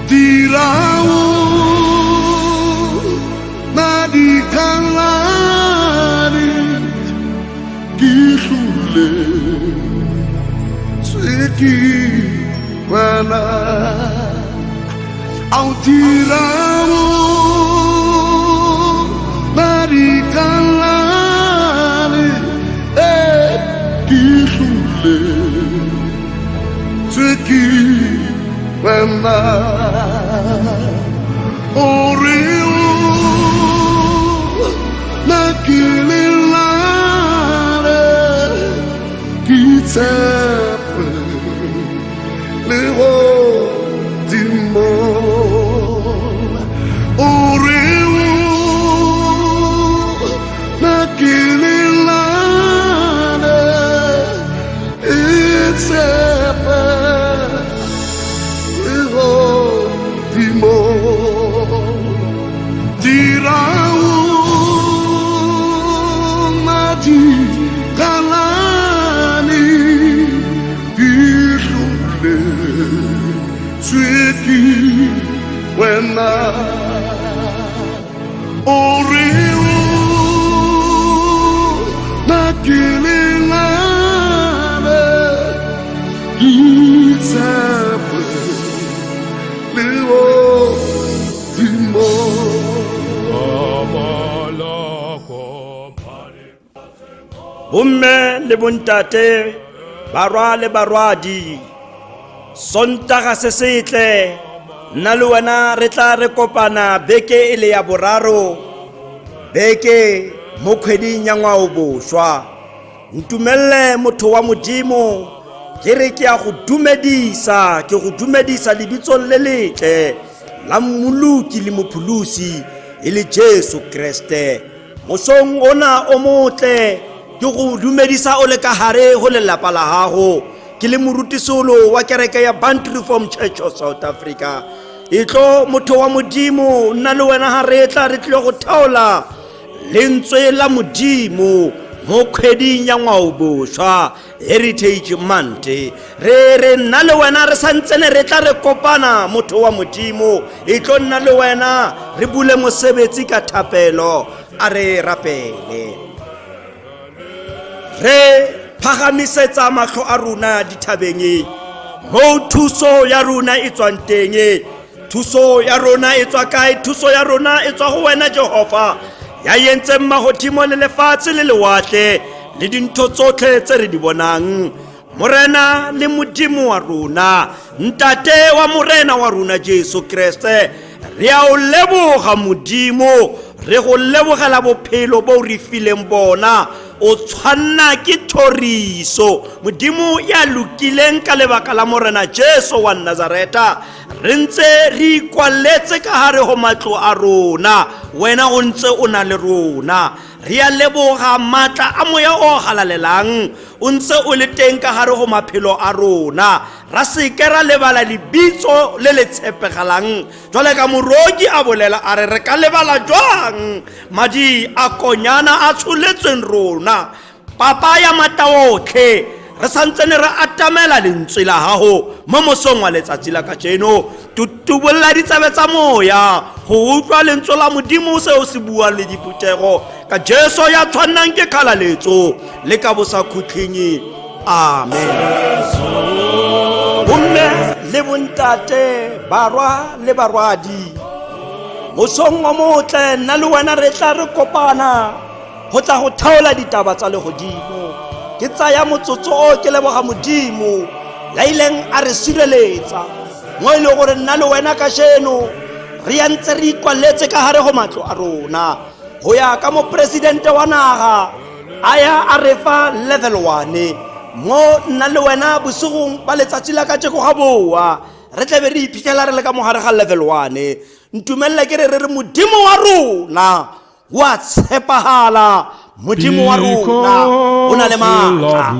dirao nadikalani kihlule sweki wana au dirao nadikalani kihlule sweki wana oriu nakililare kitsepe leho dimo oriu nakililare kitsepe leho dimo dirau kalani ihlule sweki wena oriu nakililane kitsepe lewo dimo Bomme le bontate, barwa le barwadi, Sontaga se setle, nna le wena re tla re kopana beke e le ya boraro, beke mo kgweding ya ngwaoboswa. Ntumelle motho wa Modimo, ke re ke a go dumedisa lebitsong le letle la mmoloki le mopholosi e le Jesu Kriste. Mosong ona o motle ke go dumedisa o le ka hare go lelapa la gago ke le morutisolo wa kereke ya Bantu Reformed Church of South Africa. Itlo motho wa Modimo nna le wena ha re tla re tle go thaola lentswe la Modimo mo kgweding ya ngwaoboswa Heritage Month. Re nna le wena re santsene re tla re kopana motho wa Modimo. Itlo nna le wena re bule mosebetsi ka thapelo a re rapele. Re phagamisetsa mahlo a rona dithabeng mo thuso ya rona e tswang teng. Thuso ya rona e tswa kae? Thuso ya rona e tswa go wena Jehova ya yentseng mahodimo le lefatshe le lewatle le dintho tsotlhe tse re di bonang. Morena le Modimo wa rona, ntate wa morena wa rona Jesu Kriste, re a o leboga Modimo, re go lebogela bophelo bo re fileng bona. O tshwanna ke thoriso Modimo ya lokileng ka lebaka la morena Jesu wa Nazareta. Re ntse re ikwaletse ka hare ho matlo a rona, wena o ntse o na le rona. Re a leboga matla a moya o halalelang o ntse o le teng ka hare ho maphelo a rona. Ra se ke ra lebala lebitso le le tshepegalang jwale ka moroki a bolela a re re ka lebala jwang madi a konyana a tsholetsweng rona. Papa ya mataotlhe, re santsene re atamela lentswe la gago mo mosong wa letsatsi la kajeno. Tutubolla ditsebe tsa moya go utlwa lentswe la Modimo seo se buang le diputego ka Jesu ya tshwannang ke kgalaletso le ka bosa khutlinyi. Amen. Bomme le bontate, barwa le barwadi, mosong o motle nna le wena re tla re kopana go tla go thaola ditaba tsa legodimo. Ke tsaya motsotso o ke leboga Modimo ya ileng a re sireletsa mo ile gore nna le wena ka sheno re ya ntse re ikwaletse ka hare go matlo a rona go ya ka mo presidente wa naga aya a re fa level 1 mo nna le wena bosegong ba letsatsi la ka tsheko ga boa re tlebe re iphitlhela re le ka mogare ga level 1. Ntumelle ke re Modimo wa rona wa tshepahala, Modimo wa rona o na le matla.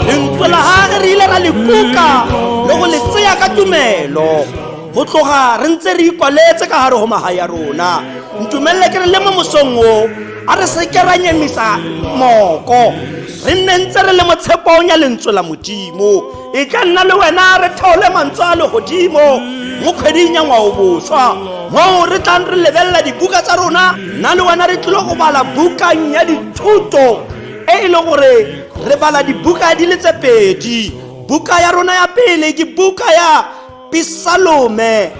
Lentswe la hage re ile ra le kuka le go le tseya ka tumelo go tloga re ntse re ikwaletse ka hare go maga ya rona. Ntumelle ke re le mo mosong o a re se ke ra nyemisa moko re nne ntse re le motshepong ya lentswe la Modimo e tla nna le wena re theole mantswe a legodimo mo kgweding ya ngwaoboswa mo re tlang re lebella dibuka tsa rona nna le wena re tlile go bala bukang ya dithuto e le gore re bala dibuka di le tse pedi. Buka ya rona ya pele ke buka ya Psalome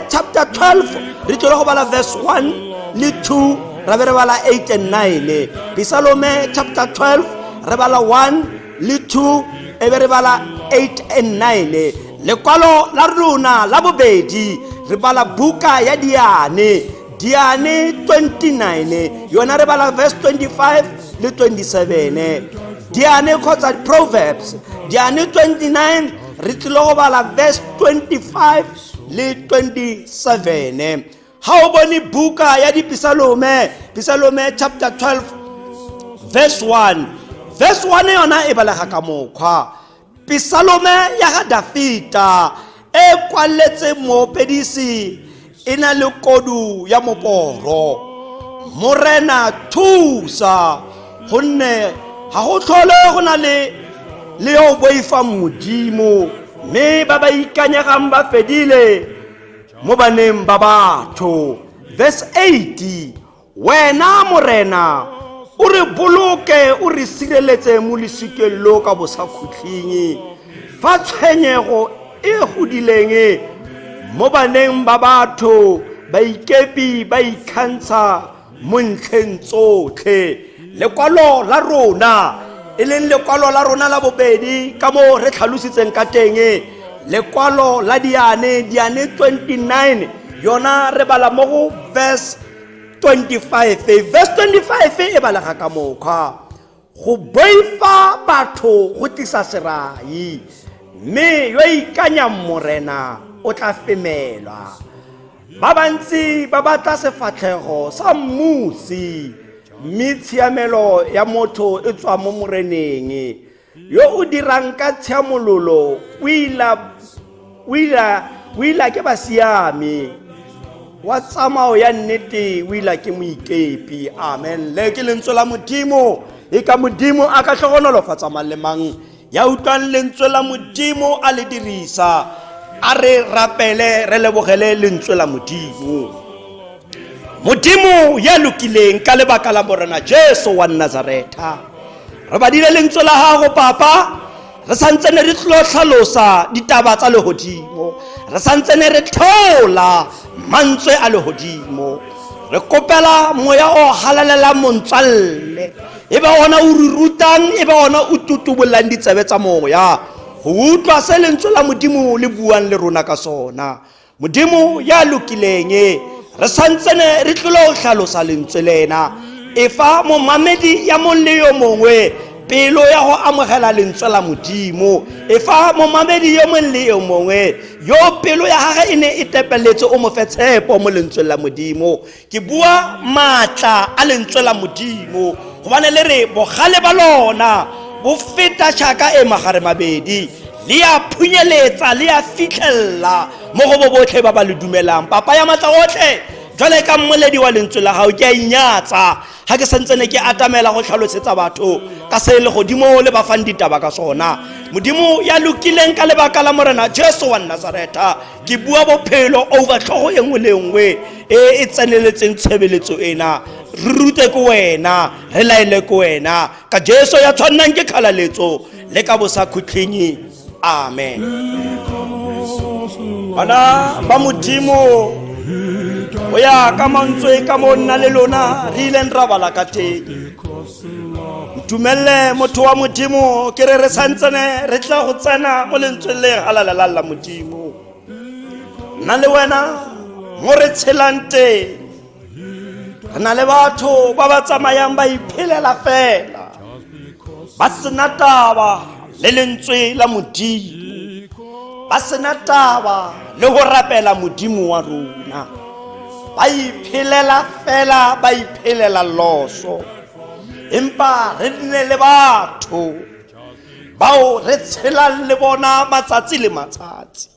chapter 12 re tlile go bala verse 1 le 2 ra be re bala 8 and 9. Psalome chapter 12 re bala 1 le 2 e be re bala 8 and 9. Lekwalo la rona la bobedi re bala buka ya Diane 29 yona re bala verse 25 le 27. Diane kgotsa Proverbs Diane 29 re tlile go bala verse 25 le 27. Ha o bone buka ya Psalome chapter 12 verse 1 yona e balega ka mokgwa. Psalome ya ga Dafita e kwaletse moopedisi e na le kodu ya moporo. Morena thusa gonne ha go tlhole go na le yo boifa Modimo mme ba ba ikanyegang ba fedile mo baneng ba batho. Verse 8 wena morena o re boloke o re sireletse mo lesikelo ka bosakhutlhingi fa tshwenyego e godileng mo baneng ba batho ba ikepi ba ikhantsha mo ntlheng tsotlhe. Lekwalo la rona e leng lekwalo la rona la bobedi ka mo re tlhalositseng ka teng lekwalo la Diane 29 yona re bala mo go verse 25. Verse 25 e balega ka mokgwa go boifa batho go tlisa serai mme yo ikanya morena o tla femelwa. Ba bantsi ba batla sefatlhego sa mmusi mme tshiamelo ya motho e tswa mo moreneng yo o dirang ka tshiamololo o ila ke basiame wa tsamao ya nnete o ila ke moikepi. Amen. Le ke lentswe la Modimo e ka Modimo a ka tlhogonolofatsa mang le mang ya utlwang lentswe la Modimo a le dirisa a re rapele re lebogele lentswe la Modimo. Modimo ya lokileng ka lebaka la morena Jesu wa Nazareta re badile lentswe la gago papa re santsene re tlo tlhalosa ditaba tsa lehodimo re santsene re thola mantswe a lehodimo re kopela moya o halalela montswalle e ba ona o rutang e ba ona o tutubollang ditsebe tsa moya go utlwa se lentswe la Modimo le buang le rona ka sona. Modimo ya lokileng re santsene re tlilo go tlhalosa lentswe lena e fa momamedi ya mong le yo mongwe pelo ya go amogela lentswe la Modimo e fa momamedi yo mong le yo mongwe yo pelo ya gage e ne e tepeletse o mo fe tshepo mo lentswe la Modimo. Ke bua matla a lentswe la Modimo gobane le re bogale ba lona bo feta tšhaka e magare mabedi le a phunyeletsa le a fitlhella mo go botlhe ba ba le dumelang. Papa ya matla otlhe jwale ka mmoledi wa lentswe la gago ke a inyatsa ha ke santsene ke atamela go tlhalosetsa batho ka se le godimo le ba fang ditaba ka sona. Modimo ya lokileng ka lebaka la morena Jesu wa Nazareta ke bua bophelo over tlhogo e nngwe le nngwe e tseneletseng tshebeletso ena re rute ko wena re laele ko wena ka Jesu ya tshwannang ke kgalaletso le ka bosakhutlhingi. Amen. Bana ba Modimo o ya ka mantswe ka mo nna le lona re ileng ra bala ka teng. Ntumelle motho wa Modimo ke re santsene re tla go tsena mo lentsweng le halala la Modimo nna le wena mo re tshelang teng. Re na le batho ba ba tsamayang ba iphelela fela ba sena taba le lentswe la Modimo ba sena taba le go rapela Modimo wa rona ba iphelela fela ba iphelela loso. Empa re nne le batho bao re tshelang le bona matsatsi le matsatsi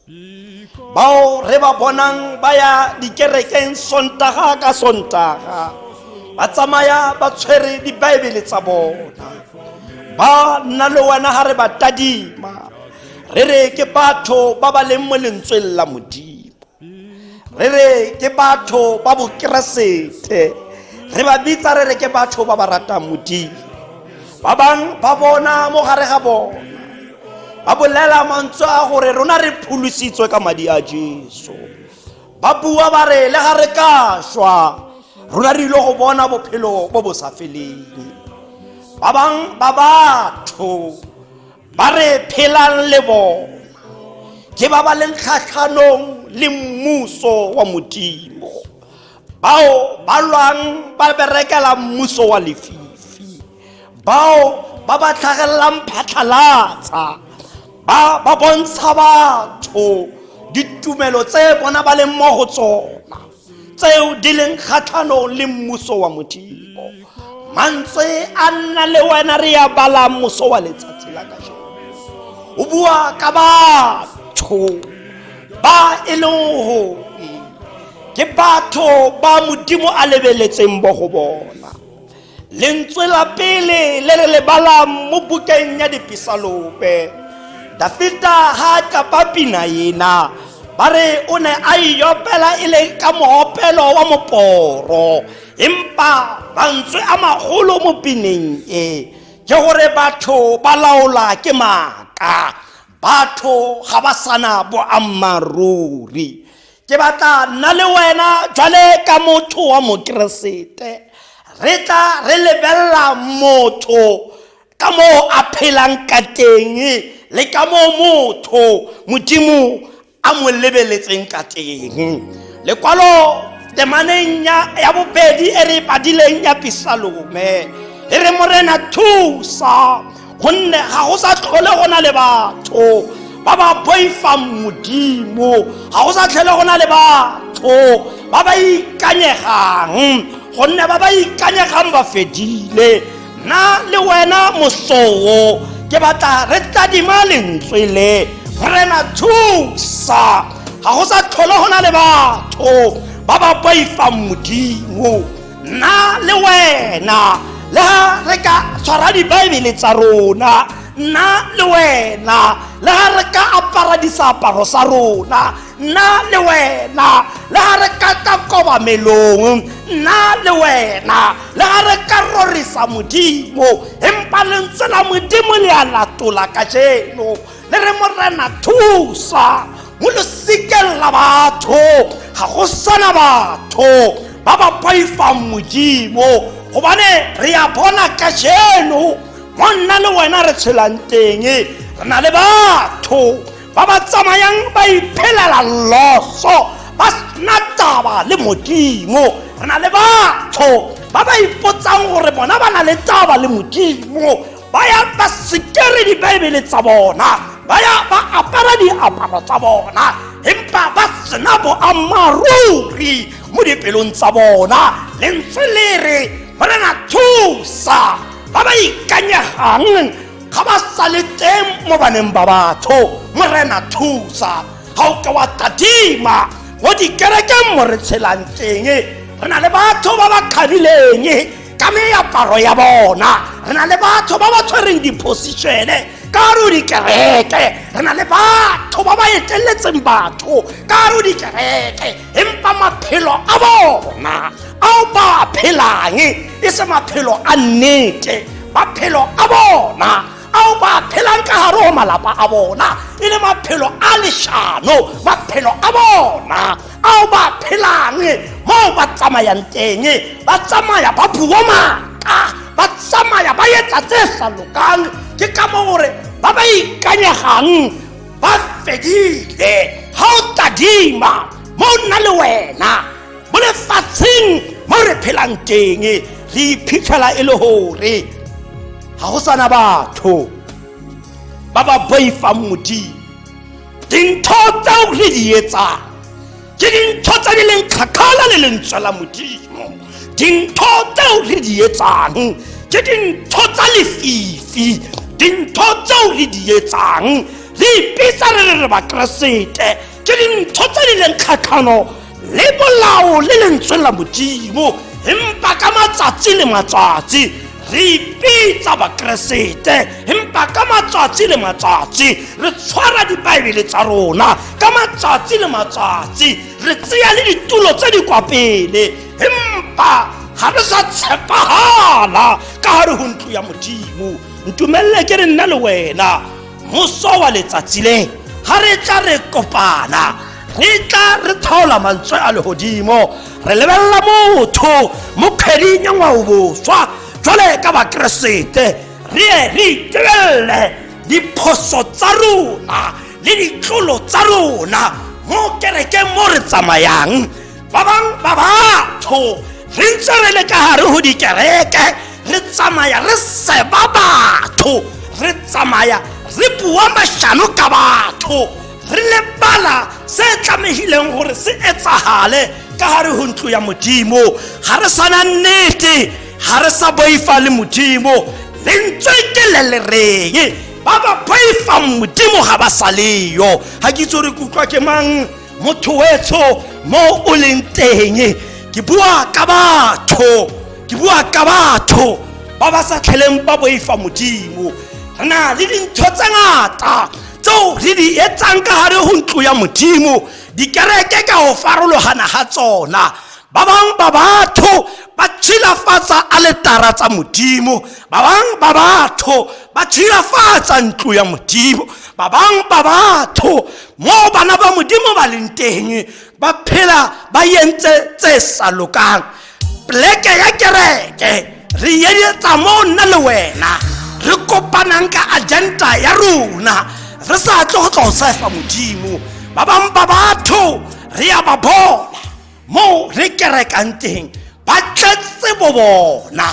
bao re ba bonang ba ya dikerekeng sontaga ka sontaga ba tsamaya ba tshwere dibaebele tsa bona, ba nna le wena ha re ba tadima, re re ke batho ba ba leng mo lentsweng la Modimo, re re ke batho ba bokeresete, re ba bitsa re re ke batho ba ba ratang Modimo. Ba bang ba bona mo gare ga bona ba bolela mantswe a gore rona re pholositswe ka madi a Jesu, ba bua ba re le ga re ka shwa rona re ile go bona bophelo bo bo sa feleng. Ba bang ba batho ba re phelang le bona ke ba ba leng kgatlhanong le mmuso wa Modimo, bao ba lwang ba berekela mmuso wa lefifi, bao ba ba tlhagellang phatlalatsa, ba bontsha batho ditumelo tse bona ba leng mo go tsona tseo di leng kgatlhanong le mmuso wa Modimo. Mantswe a nna le wena re ya bala mmuso wa letsatsi la kajeno, o bua ka batho ba e leng hore ke batho ba Modimo a lebeletseng bo go bona. Lentswe la pele le re le bala mo bukeng ya Dipesalope, Dafita ha ka papina yena ba re o ne a iopela e le ka moopelo wa moporo, empa mantswe a magolo mo pineng e ke gore batho ba laola ke maaka, batho ga ba sana boammaruri. Ke batla nna le wena jwale ka motho wa mokeresete re tla re lebella motho ka mo a phelang ka teng le ka mo motho Modimo a mo lebeletseng ka teng. Lekwalo temaneng ya bobedi e re padileng ya Pesalome e re morena thusa, gonne ga go sa tlhole go na le batho ba ba boifang Modimo, ga go sa tlhole go na le batho ba ba ikanyegang, gonne ba ba ikanyegang ba fedile. Na le wena mosogo ke batla re tadima lentswe le, morena thusa, ga go sa tlhole go na le batho ba ba boifang Modimo. Na le wena le ha re ka tshwara dibaebele tsa rona, na le wena le ha re ka apara diaparo sa rona, na le wena le ha re ka takoba melong, na le wena le ha re ka rorisa Modimo, empa lentswe la Modimo le a latola kajeno le re morena thusa mo losikeng la batho ga go sana batho ba ba boifang Modimo, gobane re a bona kajeno mo nna le wena re tshelang teng re na le batho ba ba tsamayang ba iphelela loso ba sena taba le Modimo, re na le batho ba ba ipotsang gore bona ba na le taba le Modimo, ba ya ba sekere dibaebele tsa bona, ba ya ba apara diaparo tsa bona, empa ba sena boammaruri mo dipelong tsa bona. Lentswe le re morena thusa ba ba ikanyegang ga ba sa le teng mo baneng ba batho, morena thusa. Ga o ka wa tadima mo dikerekeng mo re tshelang teng, re na le batho ba ba kgabileng ka meaparo ya bona, re na le batho ba ba tshwereng dipositione ka gare dikereke, re na le batho ba ba eteletseng batho ka gare dikereke, empa maphelo a bona ao ba phelang e se maphelo a nnete. Maphelo a bona ao ba phelang ka gare go malapa a bona e le maphelo a leshano, maphelo a bona ao ba phelang mo ba tsamayang teng, ba tsamaya ba bua maaka, ba tsamaya ba etsa tse sa lokang. Ke ka mo gore ba ba ikanyegang ba fedile. Ga o tadima mo nna le wena mo lefatsheng mo re phelang teng, re iphitlhela e le gore ga go sana batho ba ba boifang Modimo. Dintho tseo re di etsang ke dintho tse di leng kgakala le lentswe la Modimo. Dintho tseo re di etsang ke dintho tsa lefifi, dintho tseo re di etsang re ipitsa re ba keresete ke dintho tse di leng kgatlhano le bolao le lentswe la Modimo, empa ka matsatsi le matsatsi re ipitsa bakeresete, empa ka matsatsi le matsatsi re tshwara dibaebele tsa rona, ka matsatsi le matsatsi re tseya le ditulo tse di kwa pele, empa ha re sa tshepahala ka hare ho ntlo ya Modimo. Ntumelle ke re nna le wena moso wa letsatsi le, ha re tla re kopana, re tla re thaola mantswe a lehodimo, re lebella motho mokheding ya ngwao boswa jwale ka bakeresete, re itebelle diphoso tsa rona le ditlolo tsa rona mo kerekeng mo re tsamayang. Ba bang ba batho re ntse re le ka hare ho dikereke, re tsamaya re seba batho, re tsamaya re bua mashano ka batho, re lebala se tlamehileng hore se etsahale ka hare ho ntlo ya Modimo. Ha re sana nnete, ha re sa boifa le Modimo, lentswe ke le lereng, ba ba boifa Modimo ha ba sa leyo. Ha ke itse re kutlwa ke mang motho wetso mo o leng teng. Ke bua ka batho ba ba sa tlheleng ba boifa Modimo. Re na le dintho tse ngata tseo re di etsang ka hare ho ntlo ya Modimo, dikereke ka ho farologana ha tsona. Ba bang ba batho ba tshilafatsa aletara tsa Modimo, ba bang ba batho ba tshilafatsa ntlo ya Modimo, ba bang ba batho mo bana ba Modimo ba leng teng ba phela ba yentse tse sa lokang. Pleke ya kereke re yetsa mo nna le wena re kopanang ka agenda ya rona, re sa tlo go sefa Modimo. Ba bang ba batho re ya ba bona mo re kerekang teng, ba tletse bobona,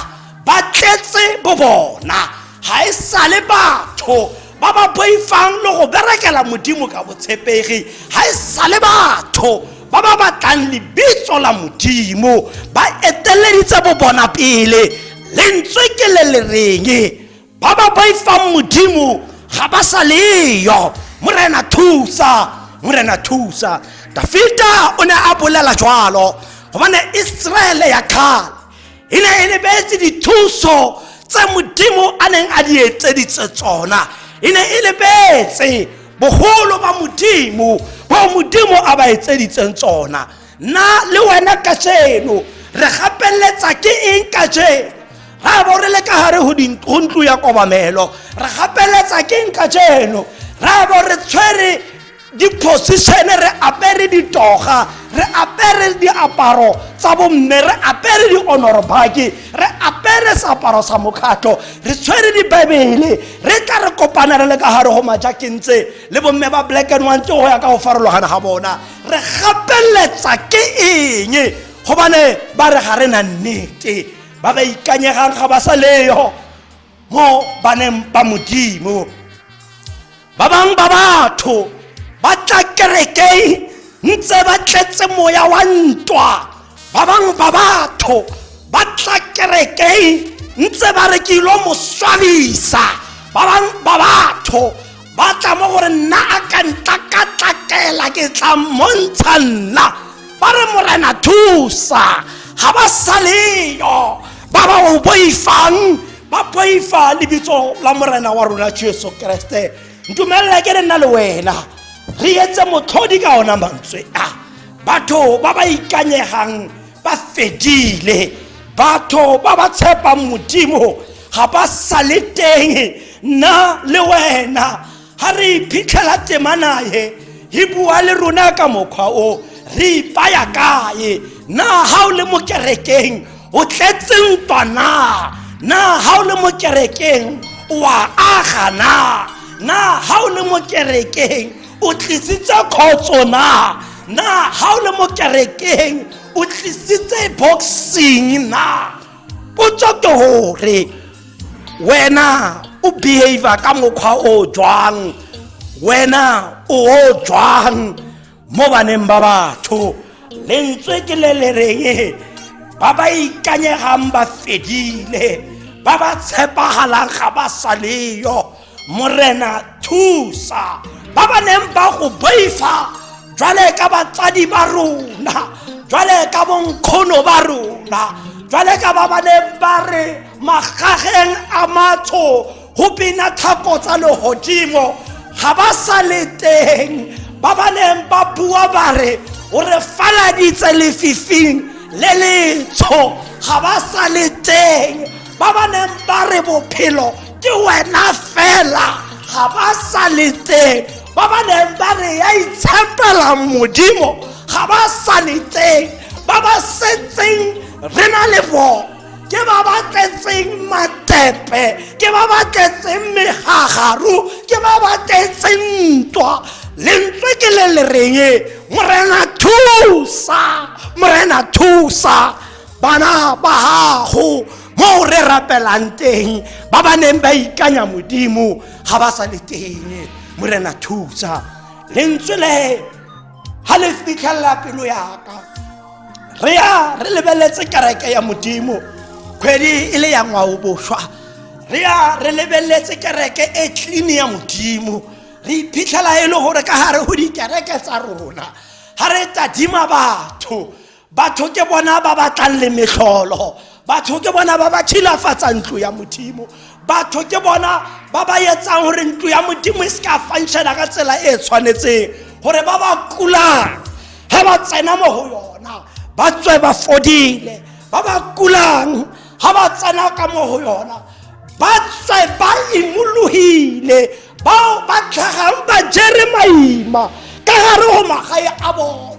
ha e sale batho ba ba boifang le go berekela Modimo ka botshepegi, ha e sale batho ba ba batlang lebitso la Modimo, ba eteleditse bobona pele. Lentswe ke le lereng, ba ba boifang Modimo ga ba sa leyo. Morena thusa. Dafita o ne a bolela jwalo gobane Israele ya kgale e ne e lebetse dithuso tse Modimo a neng a di etseditse tsona, e ne e lebetse bogolo ba Modimo bo Modimo a ba etseditseng tsona. Nna le wena kajeno re gapeletsa ke eng kajeno? Ra bo re le ka hare ho ntlo ya kobamelo, re gapeletsa ke eng kajeno? Ra bo re tshwere di-position, re apere ditoga, re apere diaparo tsa bomme, re apere di-honor baki, re apere seaparo sa mokgatlo, re tshwere dibaebele, re tla re kopana re le ka hare ho majakentse le bomme ba black and white go ya ka go farologana ga bona. Re gapeletsa ke eng? Gobane ba re ga re na nnete, ba ba ikanyegang ga ba sa leyo mo baneng ba Modimo. Ba bang ba batho ba tla kerekeng ntse ba tletse moya wa ntwa, ba bang ba batho ba tla kerekeng ntse ba re ke ilo mo swabisa, ba bang ba batho ba tla mo gore nna a ka ntlakatlakela ke tla montsha nna, ba re Morena thusa, ga ba sa leyo. Ba ba o boifang ba boifa lebitso la Morena wa rona Jesu Kriste. Ntumella ke re nna le wena re etse motlhodi ka ona mantswe a. Batho ba ba ikanyegang ba fedile, batho ba ba tshepang Modimo ga ba sa le teng. Nna le wena ha re iphitlhela temanaye e bua le rona ka mokgwa o, re ipaya kae? Na ha o le mo kerekeng o tletse ntwa na ha o le mo kerekeng o a aga na ha o le mo kerekeng o tlisitse khotso na ha o le mo kerekeng o tlisitse boxing na. Potso ke hore wena o behave ka mokgwa o jwang, wena o jwang mo baneng ba batho. Lentswe ke le lereng, ba ba ikanyegang ba fedile, ba ba tshepahalang ga ba sa leyo. Morena thusa ba ba neng ba go boifa jwale ka batsadi ba rona, jwale ka bonkgono ba rona, jwale ka ba baneng ba re magageng a matsho ho bina thako tsa lehodimo ga ba sa le teng. Ba baneng ba bua ba re o re faladitse lefifing le letsho ga ba sa le teng. Ba baneng ba re bophelo ke wena fela ga ba sa le teng. Ba baneng ba re ya itshepela Modimo ga ba sa le teng. Ba ba setseng re na le bona ke ba ba tletseng matepe, ke ba ba tletseng megagaru, ke ba ba tletseng ntwa. Lentswe ke le le reng Morena thusa, Morena thusa bana ba gago mo re rapelang teng. Ba ba neng ba ikanya Modimo ga ba sa le teng. Morena thusa. Lentswe le ha le fitlhella pelo yaka re ya re lebeletse kereke ya Modimo kgwedi ile ya ngwao bošwa. Re ya re lebeletse kereke e clean ya Modimo. Re iphitlhela e le gore ka gare go dikereke tsa rona ga re tadima batho ke bona ba batlang le metlholo, batho ke bona ba ba tshilafatsa ntlo ya Modimo, batho ke bona ba ba etsang gore ntlo ya Modimo e se ka functiona ka tsela e tshwanetseng, gore ba ba kulang ga ba tsena mo go yona ba tswe ba fodile, ba ba kulang ga ba tsena ka mo go yona ba tswe ba imologile, bao ba tlhagang ba jere maima ka gare go magae a bona.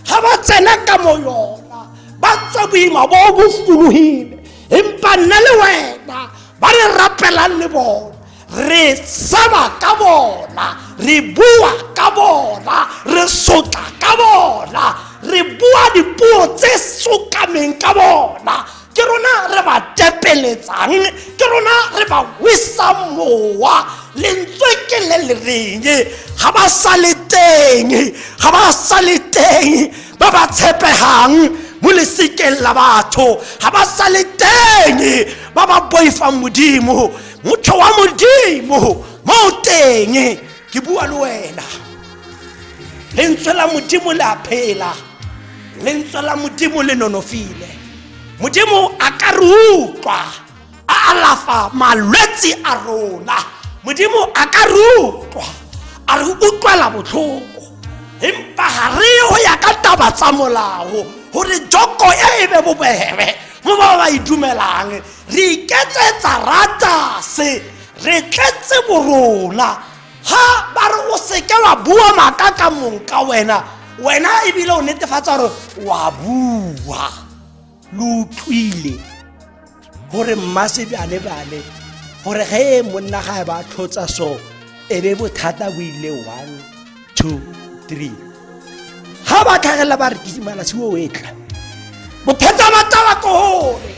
Ga ba tsena ka mo yona ba tswa boima bo bo fologile, empa nna le wena ba re rapelang le bona, re saba ka bona, re bua ka bona, re sotla ka bona, re bua dipuo tse sokameng ka bona. Ke rona re ba tepeletsang, ke rona re ba wisang mowa. Lentswe ke le le reng ga ba sa le teng, ga ba sa le teng ba ba tshepegang mo lesekeng la batho, ga ba sa le teng ba ba boifang Modimo. Motho wa Modimo mo teng ke bua le wena. Lentswe la Modimo le a phela, lentswe la Modimo le nonofile. Modimo a ka re utlwa a alafa malwetse a rona. Modimo a ka re utlwa a re utlwela botlhoko, empa ga re go ya ka taba tsa molao gore joko e be bobebe mo ba ba idumelang. Re iketsetsa ratase, re tletse borona. Ha ba re o seke wa bua maaka ka monka wena ebile o netefatsa gore wa bua lo utlwile gore mmasebjale bale gore ge monna ga ba tlhotsa so e be bothata bo ile 1 2 3 ga ba tlhagela ba re kisimala se o etla bothata ba taba ko hore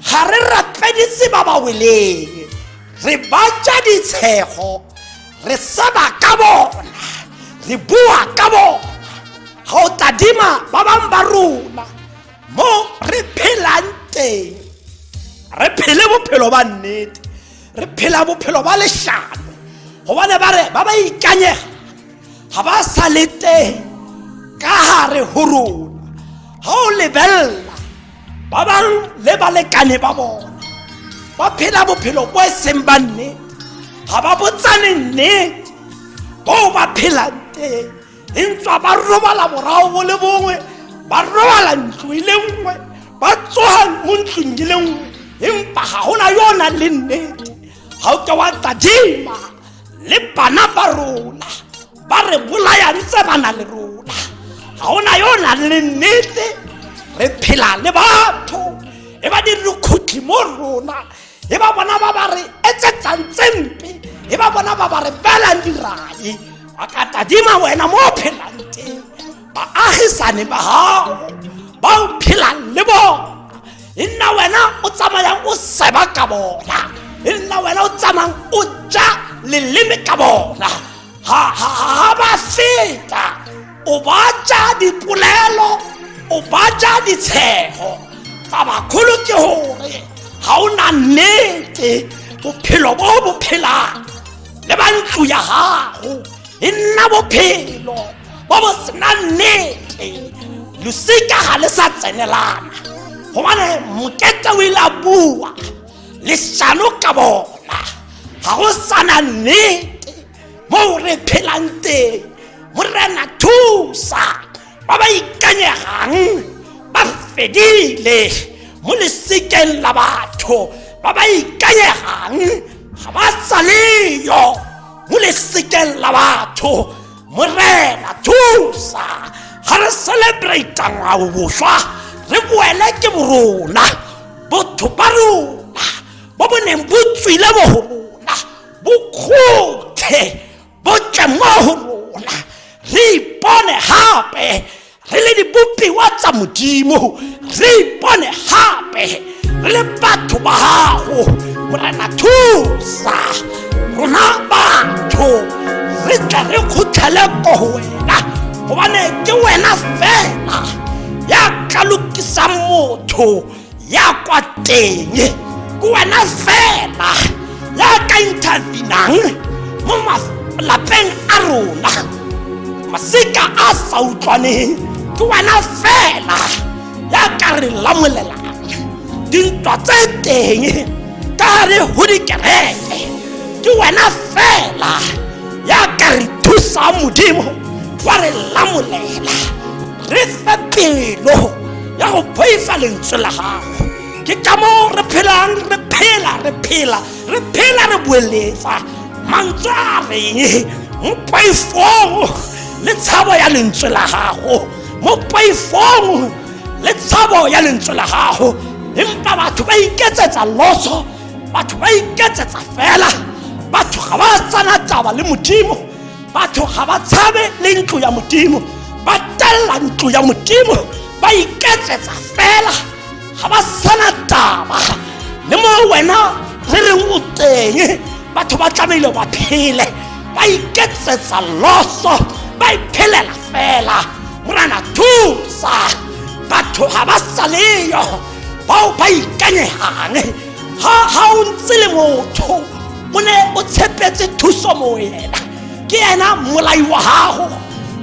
ga re rapeditse ba ba weleng, re batja ditshego, re saba ka bona, re bua ka bona. Ga o tadima ba bang ba rona mo re phelang teng, re phele bophelo ba nnete, re phela bophelo ba leshano, gobane ba re ba ba ikanyega ga ba sa le teng ka gare ho rona. Ga o lebella ba bang le balekane ba bona ba phela bophelo bo seng ba nnete, ga ba botsane nnete bo ba phelang teng, entswa ba robala morao bo le bongwe, ba robala ntlo ile nngwe, ba tsoga mo ntlong ile nngwe, empa ga gona yona le nnete. Ga o ke wa tadima le bana ba rona ba re bolaya ntse ba na le rona, ga gona yona le nnete. Re phela le batho e ba di rukhutli mo rona, e ba bona ba ba re etsetsang tsempe, e ba bona ba ba re belang dirai. A ka tadima wena mo phelang teng, baagisane ba gago ba o phelang le bona, e nna wena o tsamayang o seba ka bona, e nna wena o tsamayang o ja leleme ka bona. Ha ba feta o ba ja dipolelo, o ba ja ditshego. Tabakgolo ke gore ga o na nnete bophelo bo bo phelang le ba ntlo ya gago, e nna bophelo bo bo sena nnete. Losika ga le sa tsenelana, gobane mokete o ile a bua leshano ka bona ga go sana nnete mo re phelang teng. Morena thusa ba ba ikanyegang ba fedile mo lesekeng la batho, ba ba ikanyegang ga ba sa leyo mo lesekeng la batho. Morena thusa ga re celebrate ngwao boswa, re boele ke borona botho ba rona bo boneng bo tswile mo go rona, bo khothe bo tle mo go rona, re ipone gape re le dibopiwa tsa Modimo, re ipone gape re le batho ba gago. Morena thusa rona batho re tle re kgotlhele ko go wena, gobane ke wena fela ya ka lokisang motho ya kwa teng, ke wena fela ya ka intervenang mo malapeng a rona, masika a sa utlwaneng. Ke wena fela ya ka re lamolelang dintwa tse teng ka gare go dikereke. Ke wena fela ya ka re thusa Modimo wa re lamolela, re fe pelo ya go poifa lentswe la gago. Ke ka mo re phelang, re phela re boeletsa mantswe a reng mo poifong le tshabo ya lentswe la gago, mo poifong le tshabo ya lentswe la gago. Empa batho ba iketsetsa loso, batho ba iketsetsa fela, batho ga ba tsana taba le Modimo, batho ga ba tshabe le ntlo ya Modimo, ba tella ntlo ya Modimo, ba iketsetsa fela, ga ba sana taba le mo wena re reng o teng. Batho ba tlamehile ba phele, ba iketsetsa loso, ba iphelela fela. Morena thusa batho ga ba sa leyo bao ba ikanyegang. Ha o ntse le motho o ne o tshepetse thuso mo wena, ke ena molai wa gago.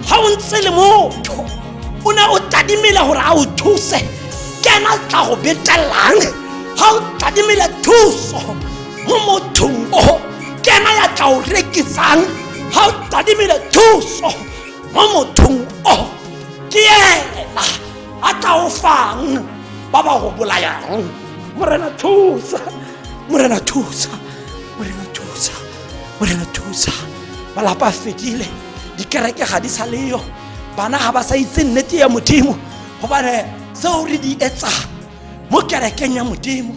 Ha o ntse le motho o ne o tadimile gore a o thuse, ke ena tla go betelang. Ha o tadimile thuso mo mothong o, ke ena ya tla o rekisang. Ha o tadimile thuso mo mothong o, ke ena a tla o fang ba ba go bolayang. Morena thusa, Morena thusa, Morena thusa, Morena thusa. Malapa a fedile, dikereke ga di sa leyo, bana ga ba sa itse nnete ya Modimo, gobane seo re di etsa mo kerekeng ya Modimo.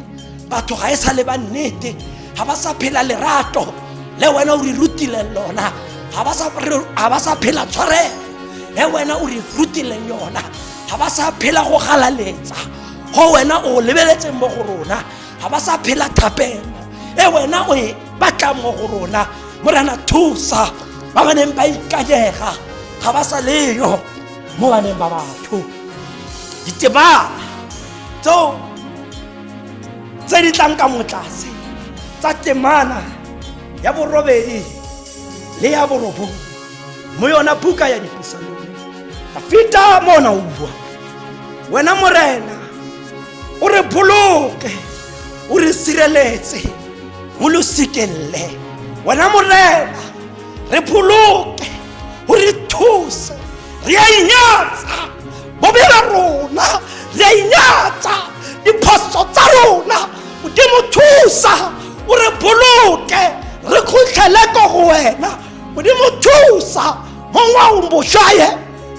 Batho ga e sa le ba nnete, ga ba sa phela lerato le wena o re rutile lona, ga ba sa phela tshwarelo e wena o re rutile yona, ga ba sa phela go galaletsa go wena o lebeletse mo go rona, ga ba sa phela thapelo e wena o e batla mo go rona. Morena thusa ba baneng ba ikanyega, ga ba sa leyo mo baneng ba batho. Ditebana tseo tse di tlang ka motlase tsa temana ya borobedi le ya borobong mo yona buka ya Dipuisano, Dafita mona o bua. Wena Morena o re boloke, o re sireletse mo losikelle. Wena Morena re boloke, o re thuse, re a inyatsa bobe ba rona, re a inyatsa diphoso tsa rona. Modimo thusa, o re boloke, re khutlele ko go wena. Modimo thusa mo ngwaong boswaye,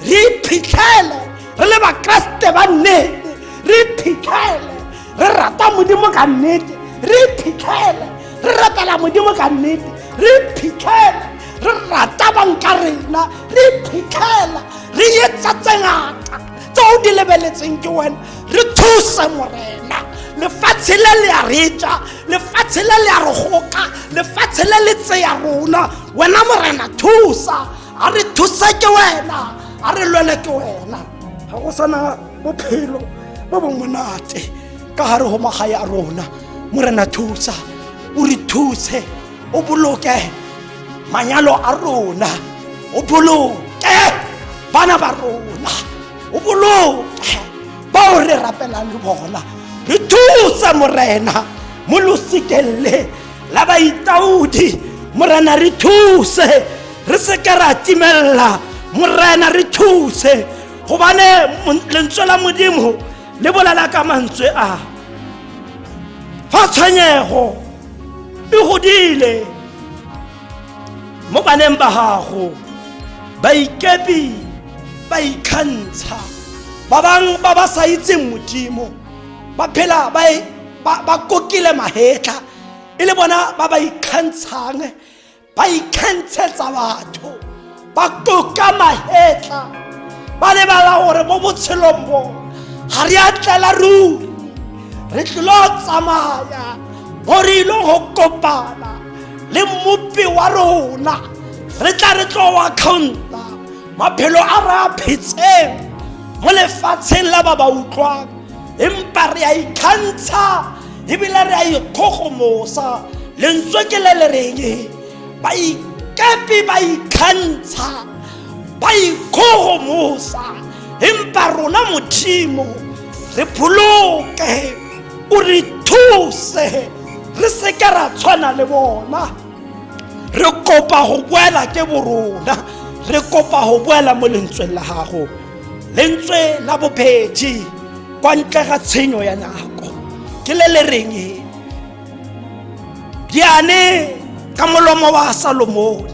re iphitlhele re le bakreste ba nnete, re iphitlhele re rata Modimo ka nnete, re iphitlhele re ratela Modimo ka nnete, re iphitlhele re rata banka rena, re iphitlhela re etsa tse ngata tseo di lebeletseng ke wena. Re thuse Morena, lefatshe le le a reja, lefatshe le le a re goka, lefatshe le le tseya rona. Wena Morena thusa, a re thuse ke wena, a re lwele ke wena. Ga go sana bophelo bo bo monate ka gare go magae a rona. Morena thusa, o re thuse, o boloke manyalo a rona, o boloke bana ba rona, o boloke bao re rapela le bona re thusa morena mo losikelle la baitaudi morena re thuse re se ka ra timella morena re thuse gobane lentswe la modimo le bolela ka mantswe a fa tshwenyego e godile mo baneng ba gago ba ikepi ba ikgantsha ba bang ba ba sa itseng modimo ba phela ba kokile mahetla e le bona ba ba ikhantshang ba ikhantshetsa batho ba koka mahetla ba le bala gore mo botshelong bo ga re a tlela ruri re tlo tsamaya gore ile go kopana le mmopi wa rona re tla re tlo wa counta maphelo a re a phetseng mo lefatsheng la ba ba utlwang empa re a ikgantsha ebile re a ikgogomosa lentswe ke le le reng ba ikepi ba ikgantsha ba ikgogomosa empa rona modimo re pholoke o re thuse re se ka ra tshwana le bona re kopa go boela ke borona re kopa go boela mo lentsweng la gago lentswe la bobedi kwa ntle ga tshenyo ya nako ke le le reng diane ka molomo wa Solomon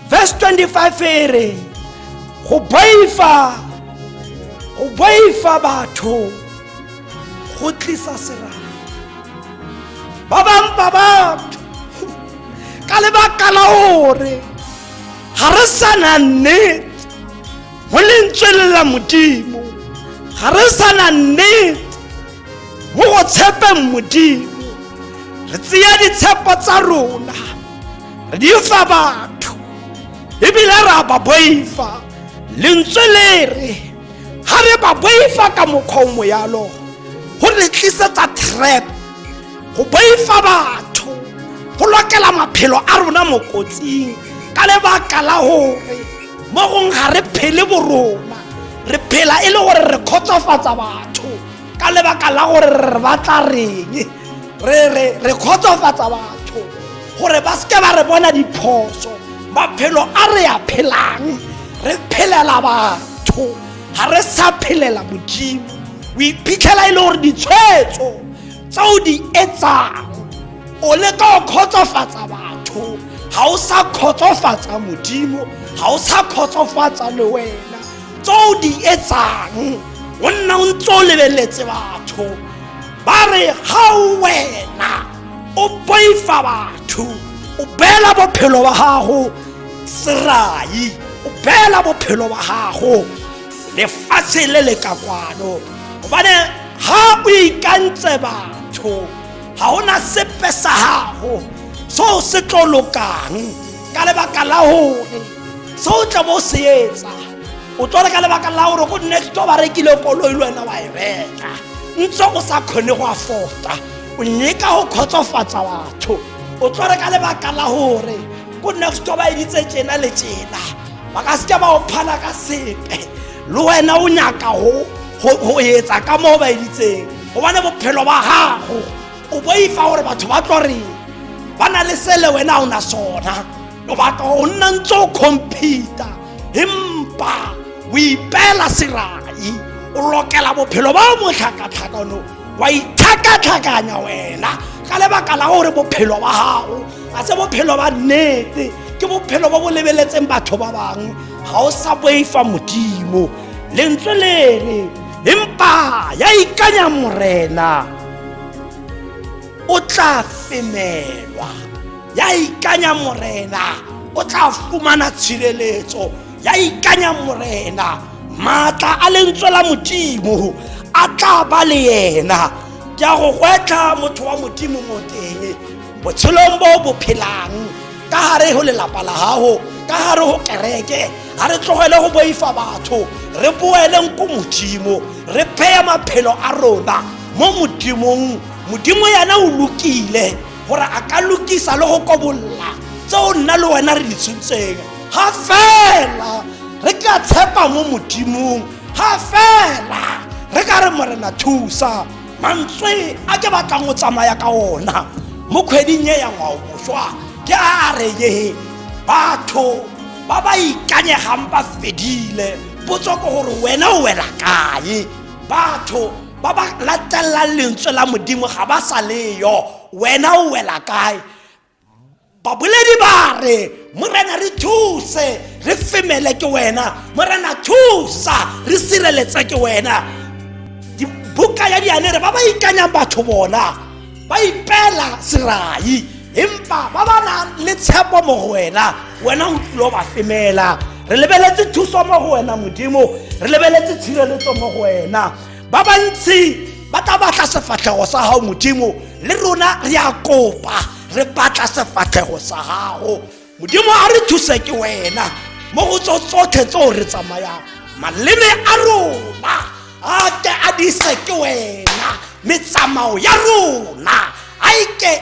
verse 25 ere go boifa batho go tlisa serame ba bang ba batho ka lebaka la gore ga re sana nnete mo lentsweng la modimo ga re sana nnete mo go tshepeng modimo re tseya ditshepo tsa rona re di fa batho ebile ra ba boifa lentswe le re ga re ba boifa ka mokgwa yalo go re tlisetsa trap go boifa batho go lokela maphelo a rona mo kotsing ka lebaka la gore mo gong ga re phele borona re phela e le gore re khotsofatsa batho ka lebaka la gore re batla reng re khotsofatsa batho gore ba se ba re bona diphoso maphelo a re a phelang re phelela batho ga re sa phelela modimo o iphitlhela e le gore ditshwetso tseo di etsang o le ka go khotsofatsa batho ga o sa khotsofatsa modimo ga o sa khotsofatsa le wena tseo di etsang o nna o ntse o lebeletse batho ba re ga wena o boifa batho o beela bophelo ba gago serai o beela bophelo ba gago lefatshe le le ka kwano gobane ga o ikantse batho ga ona sepe sa gago seo se tlo lokang ka lebaka la gore seo tla bo se etsa o tlo re ka lebaka la gore go next ba rekile koloi le wena wa e reka ntse o sa kgone go afford-a o nyeka go khotsofatsa batho o tlo re ka lebaka la gore go next ba editse tjena le tjena ba ka se ba o phala ka sepe le wena o nyaka go etsa ka mo ba editseng gobane bophelo ba gago o boifa gore batho ba tlo re ba na le sele wena o na sona o batla go nna ntse o compete empa o ipela serai o lokela bophelo ba motlhakatlhakano wa itlhakatlhakanya wena ka lebaka la gore bophelo ba gago a se bophelo ba nnete ke bophelo ba bo lebeletseng batho ba bang ga o sa boifa modimo lentswe le re empa ya ikanya morena o tla femelwa ya ikanya morena o tla fumana tshireletso ya ikanya morena matla a lentswe la modimo a tla ba le yena ke a go gwetla motho wa modimo mo teng botshelong bo bo phelang ka gare go lelapa la gago ka gare go kereke ga re tlogele go boifa batho re boeleng ko modimo re pheya maphelo a rona mo modimong modimo yana o lokile gore a ka lokisa le go kobolla tseo nna le wena re di tshwantseng ga fela re ka tshepa mo modimong ga fela re ka re Morena thusa mantswe a ke batlang go tsamaya ka ona mo kgweding e ya ngwaoboswa ke a re ye batho ba ba ikanyegang ba fedile potso ke gore wena o wela kae batho ba ba latellang lentswe la Modimo ga ba sa leyo wena o wela kae baboledi ba re Morena re thuse re femele ke wena Morena thusa re sireletse ke wena dibuka ya dianere ba ba ikanyang batho bona ba ipela serai empa ba bana le tshepo mo go wena wena o tlo ba femela re lebeletse thuso mo go wena Modimo re lebeletse tshireletso mo go wena ba bantsi ba tla batla sefatlhego sa hao Modimo le rona re a kopa re batla sefatlhego sa gago Modimo a re thuse ke wena mo go tsotlhe tseo re tsamayang maleme a rona a ke a dise ke wena metsamao ya rona a ike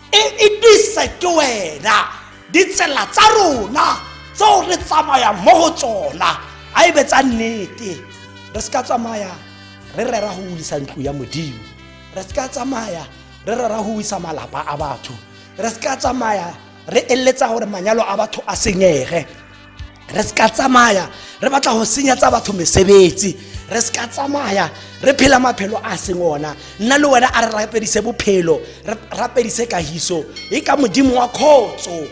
e dise ke wena ditsela tsa rona tseo re tsamayang mo go tsona a e betsa nnete re ska tsamaya re rera go isa ntlo ya Modimo re ska tsamaya re rera go isa malapa a batho re ska tsamaya re eletsa gore manyalo a batho a senyege re ska tsamaya re batla go senyetsa batho mesebetsi re ska tsamaya re phela maphelo a sengona nna le wena a re rapedise bophelo re rapedise kahiso e ka Modimo wa khotso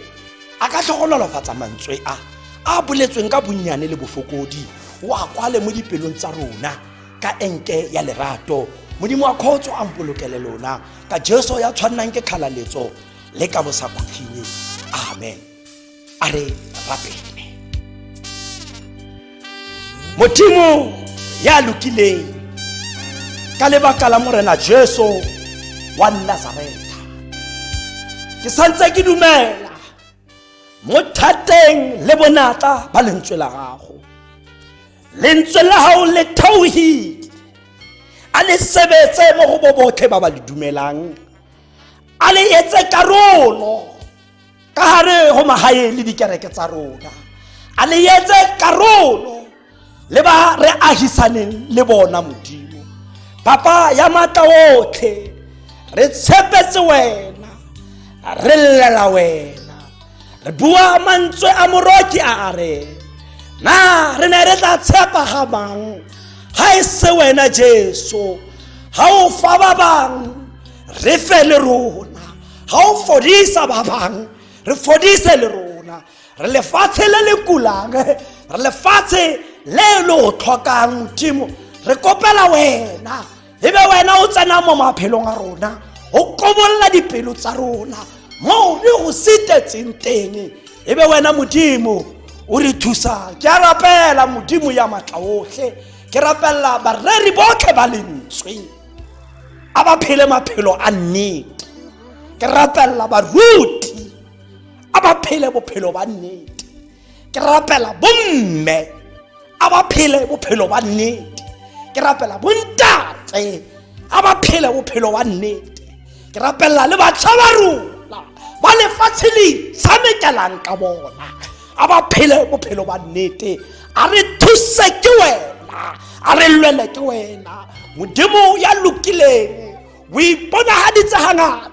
a ka tlhogololofatsa mantswe a boletsweng ka bonnyane le bofokodi wa kwale mo dipelong tsa rona ka enke ya lerato Modimo wa khotso a mpolokele lona ka Jesu ya tshwannang ke khalaletso le ka bosakhutlhile amen a re rapele Modimo ya lokileng ka lebaka la Morena Jesu wa Nazareta ke santse ke dumela mo thateng le bonatla ba lentswe la gago lentswe la hao le tauhid a le sebetse mo go bobotlhe ba ba le dumelang a le etse karolo ka hare go magae le dikereke tsa rona a le etse karolo le ba re ahisaneng le bona Modimo papa ya matla otlhe re tshepetse wena re llela wena re bua mantswe a moroki a are na re ne re tla tshepa ga bang ha e se wena Jesu ha o fa ba bang re fe le rona ha o fodisa ba bang re fodise le rona re lefatshe le le kulang re lefatshe le lo tlhokang Modimo re kopela wena ebe wena o tsena mo maphelong a rona o kobolla dipelo tsa rona mo re go sitetseng teng ebe wena Modimo o re thusa ke a rapela Modimo ya matla otlhe ke rapella bareri botlhe ba lentswe a ba phele maphelo a nnete ke rapella baruti a ba phele bophelo ba nnete ke rapella bomme a ba phele bophelo ba nnete ke rapella bontate a ba phele bophelo ba nnete ke rapella le batjha ba rona ba lefatshe le tshamekelang ka bona a ba phele bophelo ba nnete a re thuse ke wena a re lwele ke wena Modimo ya lokileng o iponahaditse hangata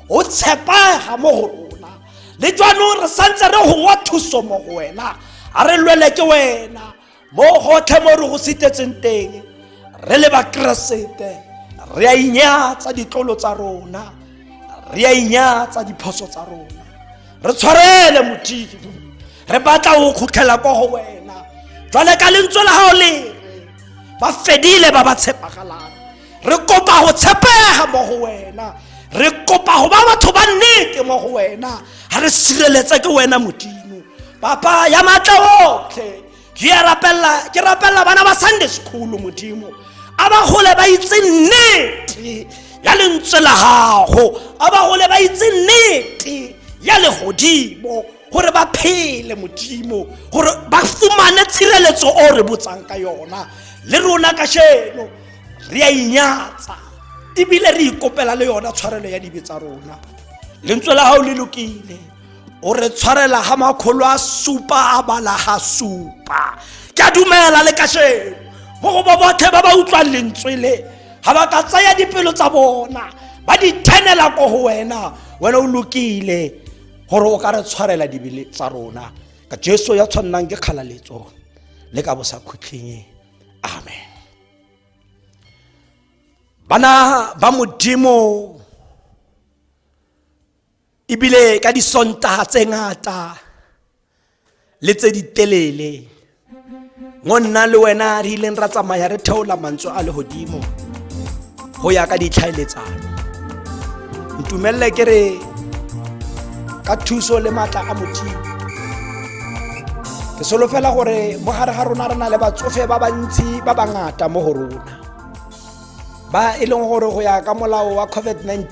o tshepega mo go rona le jwanong re santse re go wa thuso mo go wena a re lwele ke wena mo gotlhe mo re go sitetseng teng re le bakeresete re a inyatsa ditlolo tsa rona re a inyatsa diphoso tsa rona re tshwarele Modimo re batla go khutlela go go wena jwale ka lentswe la hao le ba fedile ba ba tshepagalang re kopa go tshepega mo go wena re kopa go ba batho ba nnete mo go wena ha re sireletse ke wena Modimo papa ya matla otlhe ke rapella bana ba Sunday school Modimo a ba gole ba itse nnete ya lentswe la gago a ba gole ba itse nnete ya legodimo gore ba phele Modimo gore ba fumane tshireletso o re botsang ka yona le rona ka sheno re a inyatsa ebile re ikopela le yona tshwarelo ya dibe tsa rona lentswe la hao le lokile o re tshwarela ha makgolo a supa a bala ha supa ke a dumela le ka sheno mo go ba botlhe ba ba utlwang lentswe le ga ba ka tsaya dipelo tsa bona ba di thenela ko go wena o lokile gore o ka re tshwarela dibele tsa rona ka Jesu ya tshwannang ke kgalaletso le ka bosa khutleng. Amen. Bana ba modimo ibile ka disontaha tse ngata le tse ditelele ngo nna le wena re ileng ra tsamaya re theola mantswe a lehodimo go ya ka ditlhaeletsano. Ntumelle ke re ka thuso le matla a Modimo ke solofela gore mo gare ga rona re na le batsofe ba bantsi ba bangata mo go rona ba e leng gore go ya ka molao wa COVID-19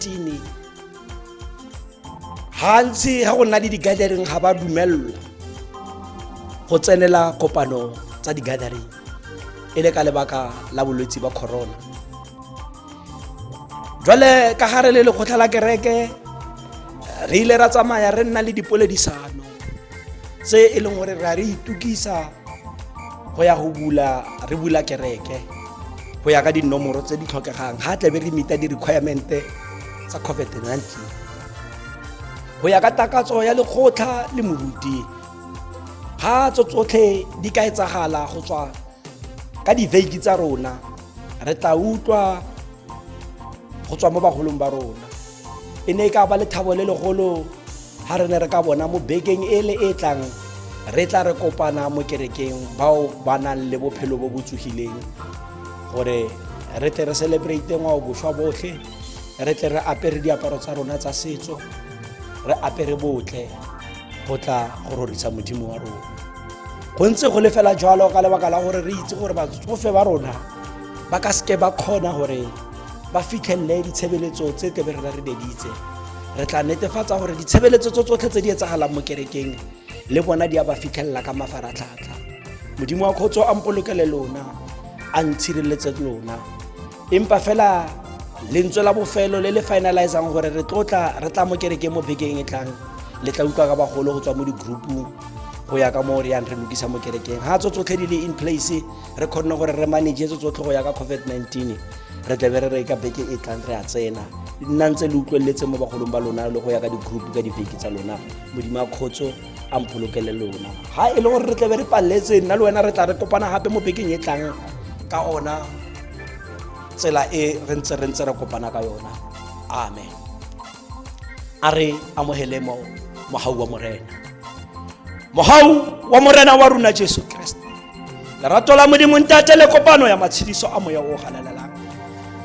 hantsi ga go nna di gathering ga ba dumellwa go tsenela kopano tsa di gathering e le ka lebaka la bolwetse ba corona. Jwale ka gare le lekgotla la kereke re ile ra tsamaya re nna le dipoledisano tse e leng gore re itukisa go ya go re bula kereke go ya ka dinomoro tse di tlhokegang ga tle be re meeta di requirement tsa COVID-19 go ya ka takatso ya lekgotla le moruti ga tsotlhe di ka etsagala go tswa ka di-veiki tsa rona re tla utlwa go tswa mo bagolong ba rona. E ne ka ba le thabo le legolo ha re ne re ka bona mo bekeng e le e tlang re tla re kopana mo kerekeng bao ba nang le bophelo bo botsogileng gore re tle re celebrate ngwao bošwa botlhe re tle re apere diaparo tsa rona tsa setso re apere botle go tla go rorisa modimo wa rona. Go ntse go le fela jwalo ka lebaka la gore re itse gore batsofe ba rona ba ka ske ba kgona gore ba fitlhelle ditshebeletso tse tebe re deditse. Re tla netefatsa gore ditshebeletso tsotlhe tse di etsagalang mo kerekeng le bona di a ba fitlhella ka mafaratlhatlha. Modimo wa khotso a mpolokele lona a ntshireletse lona empa fela lentswe la bofelo le le finalizang gore re tla mo kerekeng mo bekeng e tlang le tla utlwa ka bagolo go tswa mo di-groupung go ya ka mo re yang re lokisa mo kerekeng ha tsotlhe di le in place re kgone gore re manage tsotlhe go ya ka COVID-19 re tla be re ka beke e tlang re a tsena nna ntse le utlweletse mo bagolong ba lona le go ya ka di-group ka dibeke tsa lona. Modimo a khotso a mpolokele lona ha e le gore re tla be re paletse nna le wena re tla re kopana gape mo bekeng e tlang ka ona tsela e re ntse re kopana ka yona. Amen. A re amohele mohau wa morena, mohau wa morena wa rona Jesu Kriste, lerato la Modimo Ntate le kopano ya matshediso a moya o galalelang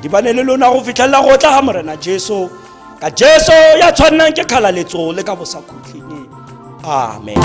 di bane le lona go fitlhella go tla ga morena Jesu ka Jesu ya tshwannang ke kgalaletso le ka bosa khutleng. Amen.